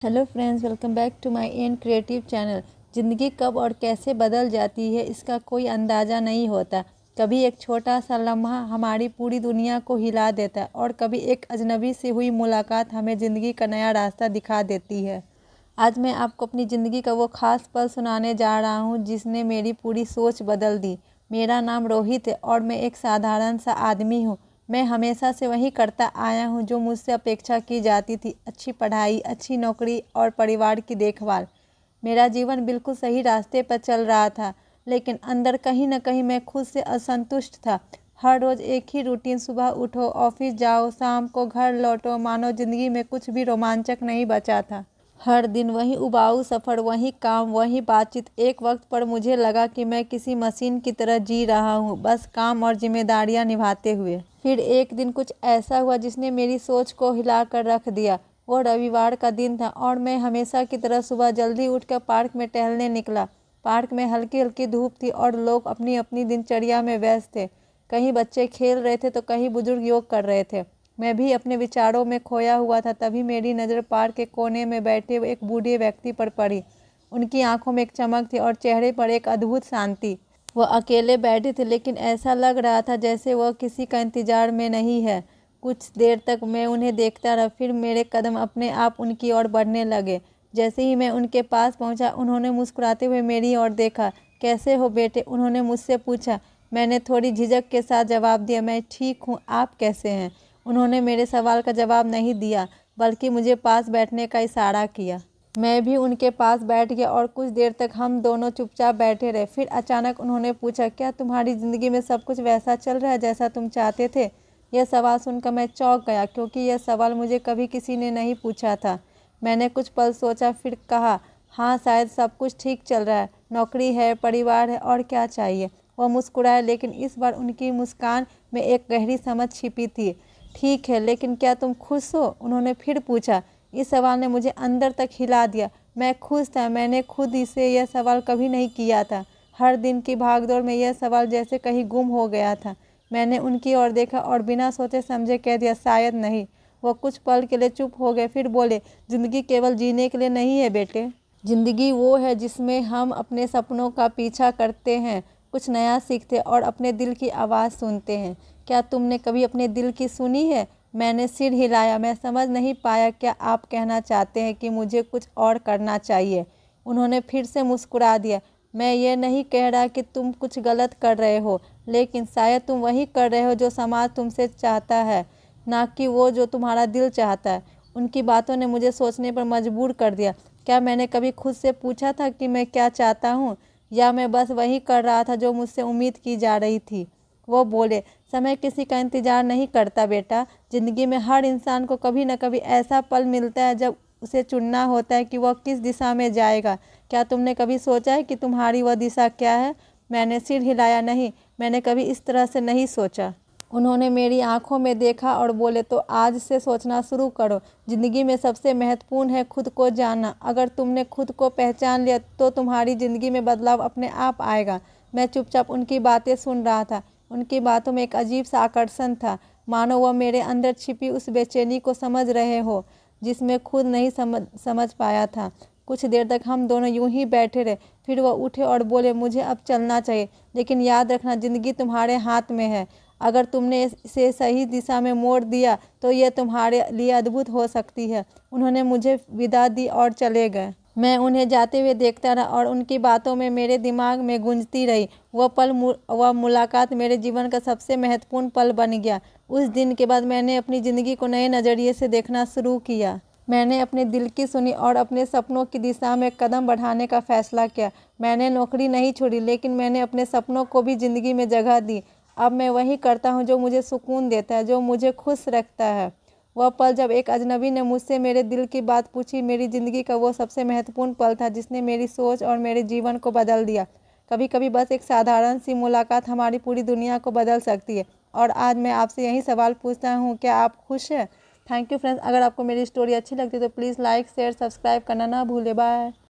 Hello friends, welcome back to my an creative channel. ज़िंदगी कब और कैसे बदल जाती है इसका कोई अंदाज़ा नहीं होता। कभी एक छोटा सा लम्हा हमारी पूरी दुनिया को हिला देता है और कभी एक अजनबी से हुई मुलाकात हमें ज़िंदगी का नया रास्ता दिखा देती है। आज मैं आपको अपनी ज़िंदगी का वो ख़ास पल सुनाने जा रहा हूँ जिसने मेरी पूरी सोच बदल दी। मेरा नाम रोहित है और मैं एक साधारण सा आदमी हूँ। मैं हमेशा से वही करता आया हूँ जो मुझसे अपेक्षा की जाती थी, अच्छी पढ़ाई, अच्छी नौकरी और परिवार की देखभाल। मेरा जीवन बिल्कुल सही रास्ते पर चल रहा था, लेकिन अंदर कहीं न कहीं मैं खुद से असंतुष्ट था। हर रोज़ एक ही रूटीन, सुबह उठो, ऑफिस जाओ, शाम को घर लौटो, मानो ज़िंदगी में कुछ भी रोमांचक नहीं बचा था। हर दिन वही उबाऊ सफ़र, वही काम, वही बातचीत। एक वक्त पर मुझे लगा कि मैं किसी मशीन की तरह जी रहा हूँ, बस काम और जिम्मेदारियाँ निभाते हुए। फिर एक दिन कुछ ऐसा हुआ जिसने मेरी सोच को हिला कर रख दिया। वो रविवार का दिन था और मैं हमेशा की तरह सुबह जल्दी उठकर पार्क में टहलने निकला। पार्क में हल्की हल्की धूप थी और लोग अपनी अपनी दिनचर्या में व्यस्त थे। कहीं बच्चे खेल रहे थे तो कहीं बुजुर्ग योग कर रहे थे। मैं भी अपने विचारों में खोया हुआ था। तभी मेरी नज़र पार्क के कोने में बैठे एक बूढ़े व्यक्ति पर पड़ी। उनकी आंखों में एक चमक थी और चेहरे पर एक अद्भुत शांति। वह अकेले बैठे थे, लेकिन ऐसा लग रहा था जैसे वह किसी का इंतजार में नहीं है। कुछ देर तक मैं उन्हें देखता रहा, फिर मेरे कदम अपने आप उनकी ओर बढ़ने लगे। जैसे ही मैं उनके पास पहुंचा, उन्होंने मुस्कुराते हुए मेरी ओर देखा। कैसे हो बेटे, उन्होंने मुझसे पूछा। मैंने थोड़ी झिझक के साथ जवाब दिया, मैं ठीक हूँ, आप कैसे हैं। उन्होंने मेरे सवाल का जवाब नहीं दिया, बल्कि मुझे पास बैठने का इशारा किया। मैं भी उनके पास बैठ गया और कुछ देर तक हम दोनों चुपचाप बैठे रहे। फिर अचानक उन्होंने पूछा, क्या तुम्हारी ज़िंदगी में सब कुछ वैसा चल रहा है जैसा तुम चाहते थे। यह सवाल सुनकर मैं चौंक गया, क्योंकि यह सवाल मुझे कभी किसी ने नहीं पूछा था। मैंने कुछ पल सोचा, फिर कहा, हाँ, शायद सब कुछ ठीक चल रहा है। नौकरी है, परिवार है, और क्या चाहिए। वह मुस्कुराए, लेकिन इस बार उनकी मुस्कान में एक गहरी समझ छिपी थी। ठीक है, लेकिन क्या तुम खुश हो, उन्होंने फिर पूछा। इस सवाल ने मुझे अंदर तक हिला दिया। मैं खुश था। मैंने खुद इसे यह सवाल कभी नहीं किया था। हर दिन की भागदौड़ में यह सवाल जैसे कहीं गुम हो गया था। मैंने उनकी ओर देखा और बिना सोचे समझे कह दिया, शायद नहीं। वो कुछ पल के लिए चुप हो गए, फिर बोले, ज़िंदगी केवल जीने के लिए नहीं है बेटे। ज़िंदगी वो है जिसमें हम अपने सपनों का पीछा करते हैं, कुछ नया सीखते और अपने दिल की आवाज़ सुनते हैं। क्या तुमने कभी अपने दिल की सुनी है। मैंने सिर हिलाया। मैं समझ नहीं पाया, क्या आप कहना चाहते हैं कि मुझे कुछ और करना चाहिए। उन्होंने फिर से मुस्कुरा दिया। मैं ये नहीं कह रहा कि तुम कुछ गलत कर रहे हो, लेकिन शायद तुम वही कर रहे हो जो समाज तुमसे चाहता है, ना कि वो जो तुम्हारा दिल चाहता है। उनकी बातों ने मुझे सोचने पर मजबूर कर दिया। क्या मैंने कभी खुद से पूछा था कि मैं क्या चाहता हूँ, या मैं बस वही कर रहा था जो मुझसे उम्मीद की जा रही थी। वो बोले, समय किसी का इंतज़ार नहीं करता बेटा। ज़िंदगी में हर इंसान को कभी न कभी ऐसा पल मिलता है जब उसे चुनना होता है कि वह किस दिशा में जाएगा। क्या तुमने कभी सोचा है कि तुम्हारी वह दिशा क्या है। मैंने सिर हिलाया। नहीं, मैंने कभी इस तरह से नहीं सोचा। उन्होंने मेरी आंखों में देखा और बोले, तो आज से सोचना शुरू करो। ज़िंदगी में सबसे महत्वपूर्ण है खुद को जानना। अगर तुमने खुद को पहचान लिया तो तुम्हारी ज़िंदगी में बदलाव अपने आप आएगा। मैं चुपचाप उनकी बातें सुन रहा था। उनकी बातों में एक अजीब सा आकर्षण था, मानो वह मेरे अंदर छिपी उस बेचैनी को समझ रहे हो जिसमें खुद नहीं समझ पाया था। कुछ देर तक हम दोनों यूं ही बैठे रहे। फिर वह उठे और बोले, मुझे अब चलना चाहिए, लेकिन याद रखना, ज़िंदगी तुम्हारे हाथ में है। अगर तुमने इसे सही दिशा में मोड़ दिया तो यह तुम्हारे लिए अद्भुत हो सकती है। उन्होंने मुझे विदा दी और चले गए। मैं उन्हें जाते हुए देखता रहा और उनकी बातों में मेरे दिमाग में गूंजती रही। वह मुलाकात मेरे जीवन का सबसे महत्वपूर्ण पल बन गया। उस दिन के बाद मैंने अपनी ज़िंदगी को नए नज़रिए से देखना शुरू किया। मैंने अपने दिल की सुनी और अपने सपनों की दिशा में कदम बढ़ाने का फैसला किया। मैंने नौकरी नहीं छोड़ी, लेकिन मैंने अपने सपनों को भी ज़िंदगी में जगह दी। अब मैं वही करता हूँ जो मुझे सुकून देता है, जो मुझे खुश रखता है। वह पल जब एक अजनबी ने मुझसे मेरे दिल की बात पूछी, मेरी ज़िंदगी का वो सबसे महत्वपूर्ण पल था जिसने मेरी सोच और मेरे जीवन को बदल दिया। कभी कभी बस एक साधारण सी मुलाकात हमारी पूरी दुनिया को बदल सकती है। और आज मैं आपसे यही सवाल पूछता हूँ, क्या आप खुश हैं। Thank you friends. अगर आपको मेरी स्टोरी अच्छी लगती है तो प्लीज़ लाइक, शेयर, सब्सक्राइब करना ना भूलें। बाय।